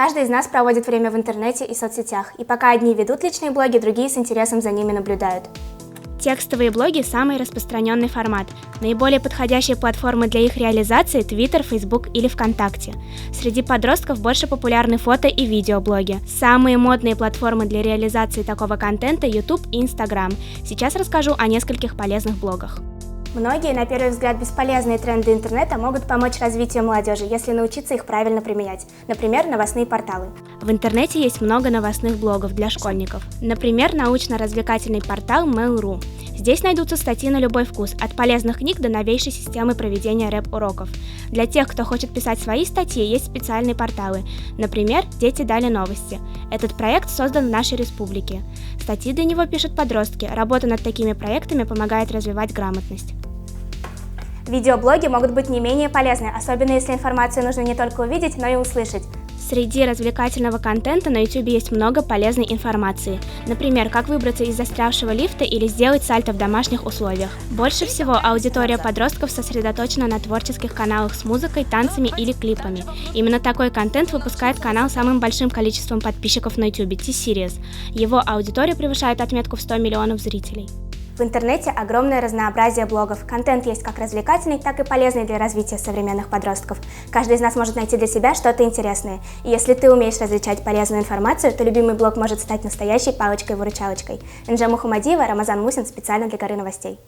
Каждый из нас проводит время в интернете и соцсетях, и пока одни ведут личные блоги, другие с интересом за ними наблюдают. Текстовые блоги – самый распространенный формат. Наиболее подходящие платформы для их реализации – Twitter, Facebook или ВКонтакте. Среди подростков больше популярны фото- и видеоблоги. Самые модные платформы для реализации такого контента – YouTube и Instagram. Сейчас расскажу о нескольких полезных блогах. Многие, на первый взгляд, бесполезные тренды интернета могут помочь развитию молодежи, если научиться их правильно применять. Например, новостные порталы. В интернете есть много новостных блогов для школьников. Например, научно-развлекательный портал Mail.ru. Здесь найдутся статьи на любой вкус, от полезных книг до новейшей системы проведения рэп-уроков. Для тех, кто хочет писать свои статьи, есть специальные порталы. Например, «Дети дали новости». Этот проект создан в нашей республике. Статьи для него пишут подростки. Работа над такими проектами помогает развивать грамотность. Видеоблоги могут быть не менее полезны, особенно если информацию нужно не только увидеть, но и услышать. Среди развлекательного контента на YouTube есть много полезной информации. Например, как выбраться из застрявшего лифта или сделать сальто в домашних условиях. Больше всего аудитория подростков сосредоточена на творческих каналах с музыкой, танцами или клипами. Именно такой контент выпускает канал с самым большим количеством подписчиков на YouTube – T-Series. Его аудитория превышает отметку в 100 миллионов зрителей. В интернете огромное разнообразие блогов. Контент есть как развлекательный, так и полезный для развития современных подростков. Каждый из нас может найти для себя что-то интересное. И если ты умеешь различать полезную информацию, то любимый блог может стать настоящей палочкой-выручалочкой. Энджа Мухамадиева, Рамазан Мусин, специально для Горы новостей.